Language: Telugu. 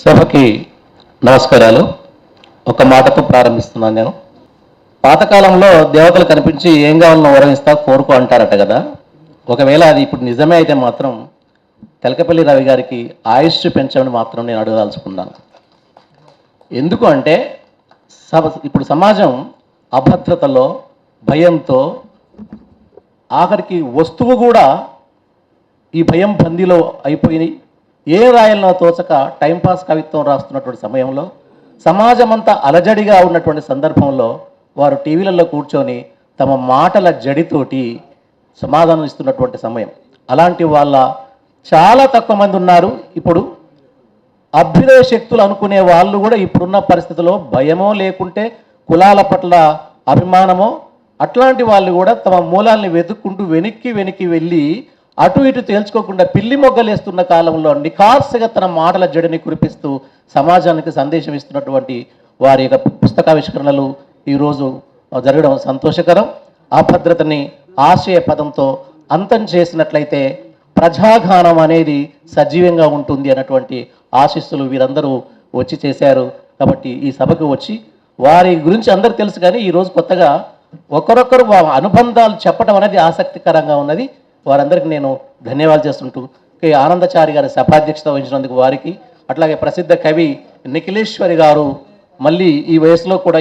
సభకి నమస్కారాలు. ఒక మాటతో ప్రారంభిస్తున్నాను నేను. పాతకాలంలో దేవతలు కనిపించి ఏం కావాలన్నా వరమిస్తా కోరుకో అంటారట కదా. ఒకవేళ అది ఇప్పుడు నిజమే అయితే మాత్రం తెలకపల్లి రవి గారికి ఆయుష్ పెంచమని మాత్రం నేను అడగదలుచుకున్నాను. ఎందుకు అంటే ఇప్పుడు సమాజం అభద్రతలో, భయంతో, ఆఖరికి వస్తువు కూడా ఈ భయం బందీలో అయిపోయి ఏ రాయల్లో తోచక టైంపాస్ కవిత్వం రాస్తున్నటువంటి సమయంలో, సమాజం అంతా అలజడిగా ఉన్నటువంటి సందర్భంలో వారు టీవీలలో కూర్చొని తమ మాటల జడితోటి సమాధానం ఇస్తున్నటువంటి సమయం. అలాంటి వాళ్ళ చాలా తక్కువ మంది ఉన్నారు. ఇప్పుడు అభ్యుదయ శక్తులు అనుకునే వాళ్ళు కూడా ఇప్పుడున్న పరిస్థితిలో భయమో లేకుంటే కులాల పట్ల అభిమానమో అట్లాంటి వాళ్ళు కూడా తమ మూలాల్ని వెతుక్కుంటూ వెనక్కి వెళ్ళి అటు ఇటు తేల్చుకోకుండా పిల్లి మొగ్గలేస్తున్న కాలంలో నిఖార్సుగా తన మాటల జడిని కురిపిస్తూ సమాజానికి సందేశం ఇస్తున్నటువంటి వారి యొక్క పుస్తకావిష్కరణలు ఈరోజు జరగడం సంతోషకరం. అభద్రతని ఆశయ పదంతో అంతం చేసినట్లయితే ప్రజాగానం అనేది సజీవంగా ఉంటుంది అన్నటువంటి ఆశీస్సులు వీరందరూ వచ్చి చేశారు. కాబట్టి ఈ సభకు వచ్చి వారి గురించి అందరూ తెలుసు, కానీ ఈరోజు కొత్తగా ఒకరొకరు అనుబంధాలు చెప్పడం అనేది ఆసక్తికరంగా ఉన్నది. వారందరికీ నేను ధన్యవాదాలు చేస్తుంటూ కె ఆనందచారి గారి సభాధ్యక్షత వహించినందుకు వారికి, అట్లాగే ప్రసిద్ధ కవి నిఖిలేశ్వరి గారు మళ్ళీ ఈ వయసులో కూడా